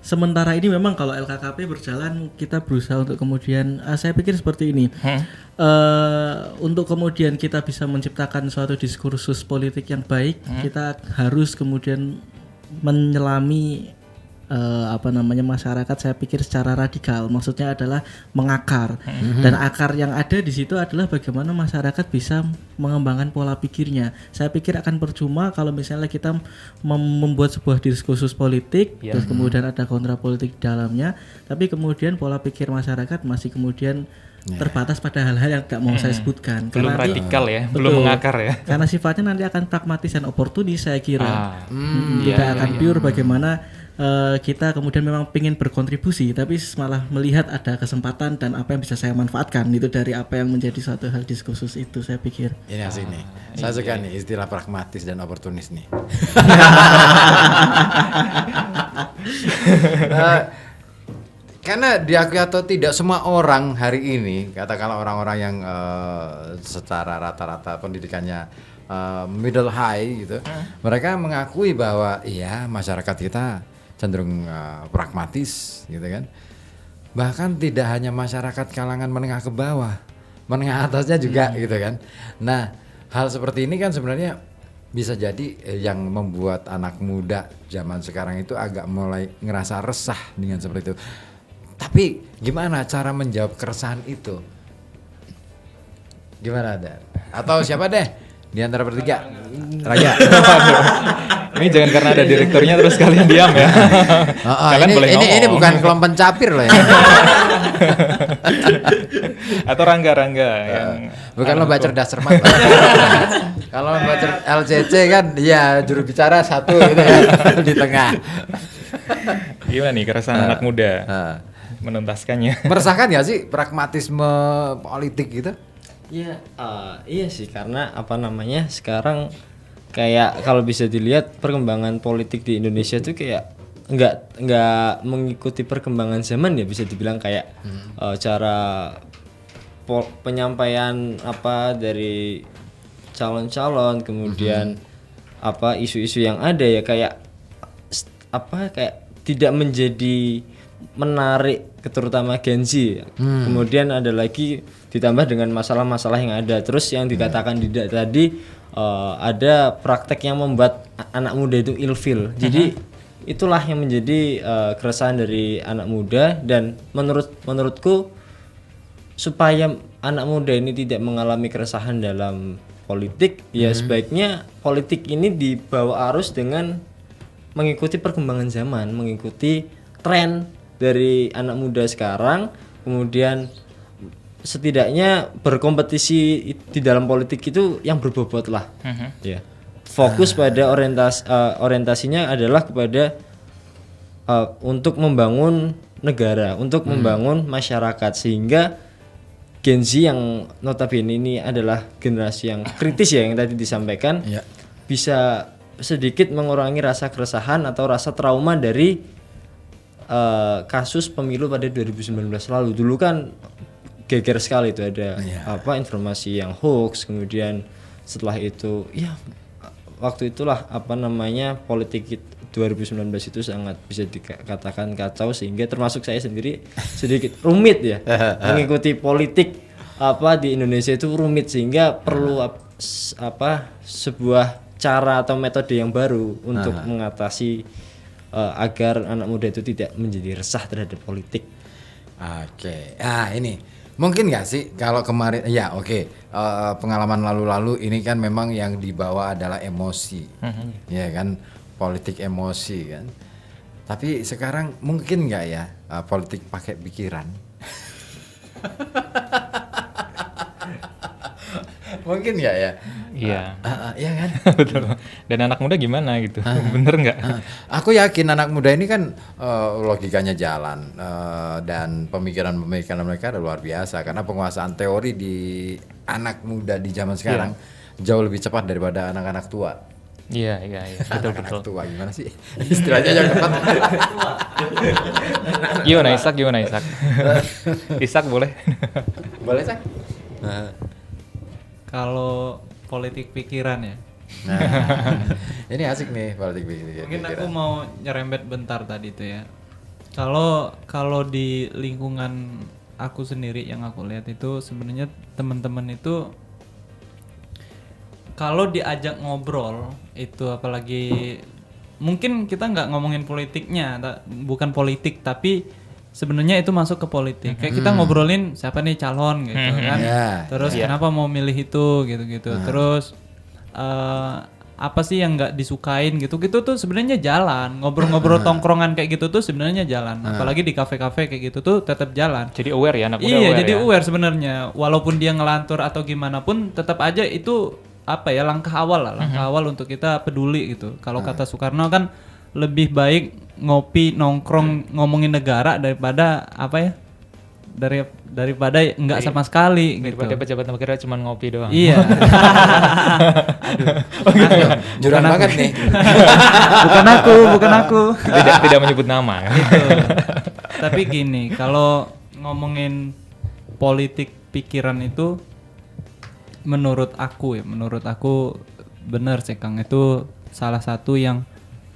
sementara ini memang kalau LKKP berjalan kita berusaha untuk kemudian saya pikir seperti ini. Untuk kemudian kita bisa menciptakan suatu diskursus politik yang baik, kita harus kemudian menyelami masyarakat, saya pikir secara radikal. Maksudnya adalah mengakar. Dan akar yang ada di situ adalah bagaimana masyarakat bisa mengembangkan pola pikirnya. Saya pikir akan percuma kalau misalnya kita membuat sebuah diskursus politik, terus kemudian ada kontra politik di dalamnya, tapi kemudian pola pikir masyarakat masih kemudian terbatas pada hal-hal yang tidak mau saya sebutkan. Belum Karena radikal ya, belum mengakar ya. Karena sifatnya nanti akan pragmatis dan oportunis, saya kira. Tidak akan pure bagaimana kita kemudian memang ingin berkontribusi, tapi malah melihat ada kesempatan dan apa yang bisa saya manfaatkan itu dari apa yang menjadi suatu hal diskursus itu, saya pikir. Ini asik nih. Saya suka nih istilah pragmatis dan oportunis nih. Karena diakui atau tidak, semua orang hari ini, katakanlah orang-orang yang secara rata-rata pendidikannya middle high gitu, mereka mengakui bahwa iya masyarakat kita cenderung pragmatis gitu kan. Bahkan tidak hanya masyarakat kalangan menengah ke bawah, menengah atasnya juga gitu kan. Nah, hal seperti ini kan sebenarnya bisa jadi yang membuat anak muda zaman sekarang itu agak mulai ngerasa resah dengan seperti itu. Tapi gimana cara menjawab keresahan itu? Gimana deh? Atau siapa deh di antara bertiga? Raja. Ini jangan karena ada direkturnya terus kalian diam ya. Kalian boleh ngomong. Ini bukan kelompok pencapir loh ya. Atau Rangga yang bukan lomba cerdas cermat. Kalau lomba LCC kan ya juru bicara satu gitu ya di tengah. Gimana nih keresahan anak muda menuntaskannya? Meresahkan nggak sih pragmatisme politik gitu? Ya, iya sih, karena sekarang kayak kalau bisa dilihat perkembangan politik di Indonesia tuh kayak nggak mengikuti perkembangan zaman ya, bisa dibilang kayak cara penyampaian dari calon-calon, kemudian isu-isu yang ada ya kayak tidak menjadi menarik, terutama Gen Z. Kemudian ada lagi ditambah dengan masalah-masalah yang ada. Terus yang dikatakan tidak tadi ada praktek yang membuat anak muda itu ilfil. Jadi itulah yang menjadi keresahan dari anak muda, dan menurutku supaya anak muda ini tidak mengalami keresahan dalam politik, ya sebaiknya politik ini dibawa arus dengan mengikuti perkembangan zaman, mengikuti tren dari anak muda sekarang, kemudian setidaknya berkompetisi di dalam politik itu yang berbobot lah. Ya. Fokus pada orientasinya adalah kepada untuk membangun negara, untuk membangun masyarakat, sehingga Gen Z yang notabene ini adalah generasi yang kritis ya, yang tadi disampaikan, bisa sedikit mengurangi rasa keresahan atau rasa trauma dari kasus pemilu pada 2019 lalu. Dulu kan geger sekali itu, ada informasi yang hoax, kemudian setelah itu ya waktu itulah politik 2019 itu sangat bisa dikatakan kacau, sehingga termasuk saya sendiri sedikit rumit ya mengikuti politik di Indonesia itu rumit, sehingga perlu sebuah cara atau metode yang baru untuk mengatasi agar anak muda itu tidak menjadi resah terhadap politik. Oke. Ini mungkin nggak sih kalau kemarin pengalaman lalu-lalu ini kan memang yang dibawa adalah emosi, ya kan, politik emosi kan. Tapi sekarang mungkin nggak ya politik pakai pikiran? Mungkin nggak ya? Iya. Iya kan? Betul. Dan anak muda gimana gitu? Bener nggak? Aku yakin anak muda ini kan logikanya jalan, dan pemikiran mereka adalah luar biasa, karena penguasaan teori di anak muda di zaman sekarang jauh lebih cepat daripada anak-anak tua. Iya, betul. Anak tua gimana sih? Istilahnya yang tepat. Gimana Isak? Isak boleh? Boleh, Sak? Kalau politik pikiran ya. Nah, ini asik nih politik pikiran. Mungkin aku mau nyerempet bentar tadi tuh ya. Kalau di lingkungan aku sendiri yang aku lihat itu sebenarnya teman-teman itu kalau diajak ngobrol itu, apalagi mungkin kita nggak ngomongin politiknya, bukan politik, tapi sebenarnya itu masuk ke politik. Kayak kita ngobrolin siapa nih calon gitu kan. Terus kenapa mau milih itu gitu-gitu. Terus apa sih yang nggak disukain gitu-gitu tuh sebenarnya jalan. Ngobrol-ngobrol tongkrongan kayak gitu tuh sebenarnya jalan. Apalagi di kafe-kafe kayak gitu tuh tetap jalan. Jadi aware ya anak muda. Iya, aware jadi ya. aware sebenarnya. Walaupun dia ngelantur atau gimana pun tetap aja itu apa ya, langkah awal lah, langkah awal untuk kita peduli gitu. Kalau kata Soekarno kan lebih baik ngopi nongkrong ngomongin negara daripada apa ya? Daripada enggak sama sekali gitu. Daripada pejabat negara cuma ngopi doang. Iya. Jurang banget nih. Bukan aku. Tidak menyebut nama ya. Gitu. Tapi gini, kalau ngomongin politik pikiran itu menurut aku benar sih Kang, itu salah satu yang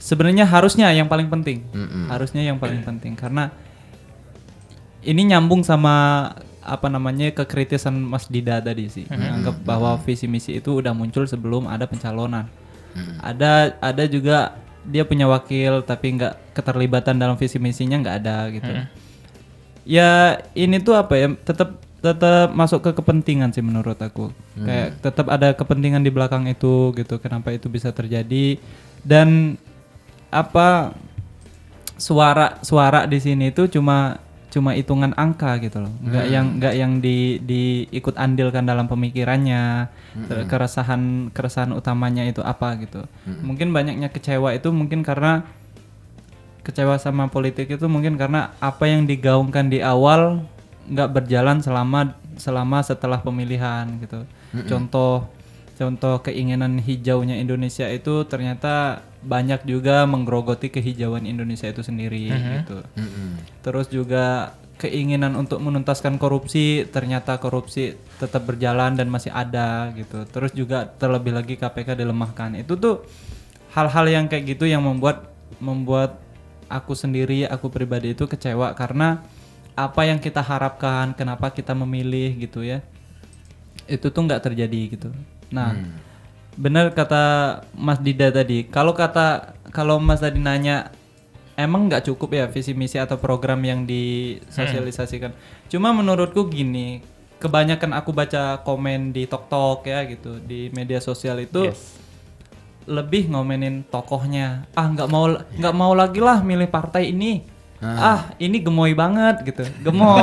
sebenarnya harusnya yang paling penting. Harusnya yang paling penting karena ini nyambung sama apa namanya kekritisan Mas Dida tadi sih. Menganggap bahwa visi misi itu udah muncul sebelum ada pencalonan. Ada juga dia punya wakil tapi nggak keterlibatan dalam visi misinya, nggak ada gitu. Ya ini tuh apa ya, tetap masuk ke kepentingan sih menurut aku. Kayak tetap ada kepentingan di belakang itu gitu. Kenapa itu bisa terjadi, dan apa suara di sini itu cuma hitungan angka gitu loh. Nggak yang diikut andilkan dalam pemikirannya. Keresahan utamanya itu apa gitu. Mungkin banyaknya kecewa itu mungkin karena kecewa sama politik itu mungkin karena apa yang digaungkan di awal nggak berjalan selama setelah pemilihan gitu. Contoh keinginan hijaunya Indonesia itu ternyata banyak juga menggerogoti kehijauan Indonesia itu sendiri gitu. Terus juga keinginan untuk menuntaskan korupsi, ternyata korupsi tetap berjalan dan masih ada gitu. Terus juga terlebih lagi KPK dilemahkan. Itu tuh hal-hal yang kayak gitu yang membuat aku sendiri, aku pribadi itu kecewa karena apa yang kita harapkan, kenapa kita memilih gitu ya, itu tuh nggak terjadi gitu. Nah, benar kata Mas Dida tadi. Kalau Mas tadi nanya, emang nggak cukup ya visi misi atau program yang disosialisasikan. Cuma menurutku gini, kebanyakan aku baca komen di TokTok ya gitu, di media sosial itu lebih ngomenin tokohnya. Nggak mau lagi lah milih partai ini. Ini gemoy banget gitu, gemoy.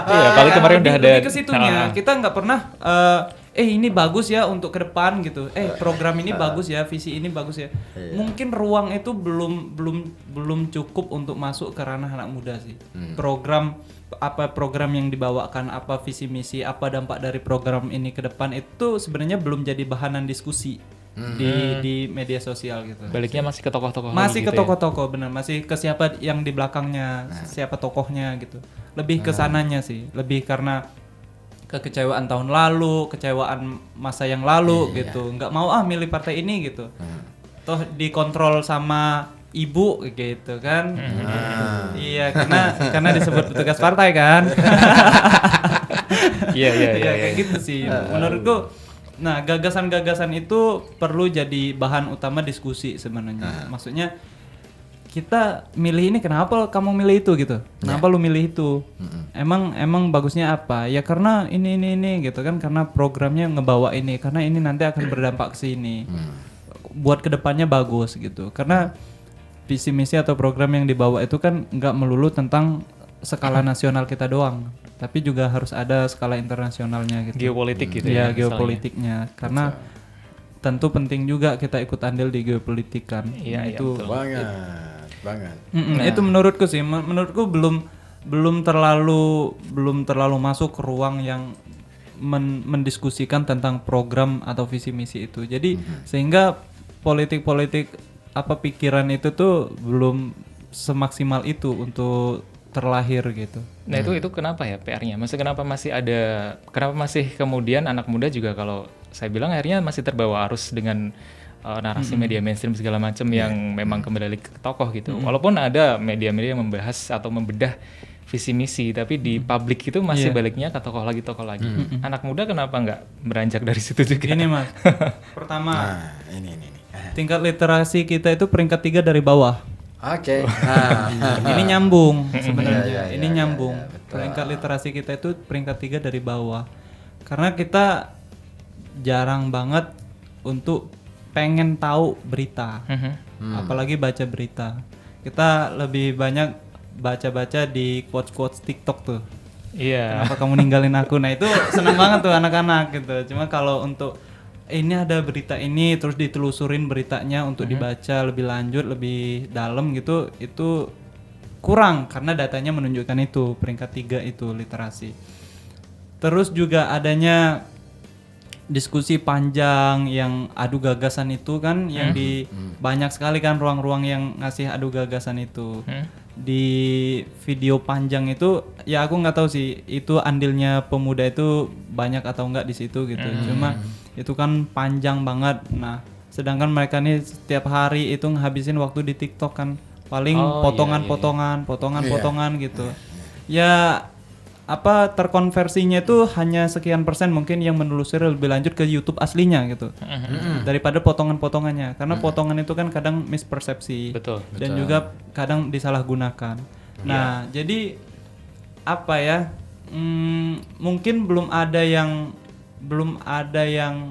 Iya, paling kemarin udah ada ke situnya. Kita nggak pernah ini bagus ya untuk ke depan gitu. Program ini bagus ya, visi ini bagus ya. Mungkin ruang itu belum cukup untuk masuk ke ranah anak muda sih. Program yang dibawakan, apa visi misi, apa dampak dari program ini ke depan itu sebenarnya belum jadi bahanan diskusi di media sosial gitu. Baliknya masih ke tokoh-tokoh. Masih ke gitu tokoh-tokoh, benar. Masih ke siapa yang di belakangnya, siapa tokohnya gitu. Lebih ke sananya sih. Lebih karena kekecewaan tahun lalu, kecewaan masa yang lalu gitu. Nggak mau milih partai ini gitu. Toh dikontrol sama ibu gitu kan. Iya, karena disebut petugas partai kan. Iya, kayak gitu sih. Menurutku gagasan-gagasan itu perlu jadi bahan utama diskusi sebenarnya. Maksudnya kita milih ini, kenapa kamu milih itu gitu? Kenapa lu milih itu? Emang bagusnya apa? Ya karena ini gitu kan, karena programnya ngebawa ini, karena ini nanti akan berdampak ke sini. Buat kedepannya bagus gitu. Karena visi misi atau program yang dibawa itu kan nggak melulu tentang skala nasional kita doang, tapi juga harus ada skala internasionalnya gitu. Geopolitik gitu ya. Iya, geopolitiknya. Karena tentu penting juga kita ikut andil di geopolitik kan. Iya, itu banget. Itu menurutku sih, menurutku belum terlalu masuk ke ruang yang mendiskusikan tentang program atau visi misi itu. Jadi sehingga politik apa pikiran itu tuh belum semaksimal itu untuk terlahir gitu. Nah itu kenapa ya PR-nya? Maksudnya kenapa masih kemudian anak muda juga, kalau saya bilang akhirnya masih terbawa arus dengan narasi media mainstream segala macam yang memang kembali ke tokoh gitu. Walaupun ada media-media yang membahas atau membedah visi misi, tapi di publik itu masih baliknya ke tokoh lagi. Anak muda kenapa nggak beranjak dari situ juga? Ini Mas, pertama Nah, ini. tingkat literasi kita itu peringkat 3 dari bawah. Oke. Ini nyambung sebenarnya. Iya, Ini iya, nyambung. iya, betul. Peringkat literasi kita itu peringkat 3 dari bawah. Karena kita jarang banget untuk pengen tahu berita. Apalagi baca berita. Kita lebih banyak baca-baca di quotes-quotes TikTok tuh. Iya. Kenapa kamu ninggalin aku? Nah, itu seneng banget tuh anak-anak gitu. Cuma kalau untuk ini ada berita ini terus ditelusurin beritanya untuk dibaca lebih lanjut, lebih dalam gitu, itu kurang karena datanya menunjukkan itu peringkat 3 itu literasi. Terus juga adanya diskusi panjang yang adu gagasan itu kan yang di banyak sekali kan ruang-ruang yang ngasih adu gagasan itu. Di video panjang itu ya aku nggak tahu sih itu andilnya pemuda itu banyak atau enggak di situ gitu. Cuma itu kan panjang banget. Nah, sedangkan mereka nih setiap hari itu ngabisin waktu di TikTok kan paling potongan-potongan gitu. Ya apa terkonversinya itu hanya sekian persen mungkin yang menelusuri lebih lanjut ke YouTube aslinya gitu daripada potongan-potongannya karena potongan itu kan kadang mispersepsi dan juga kadang disalahgunakan. Nah jadi apa ya mungkin belum ada yang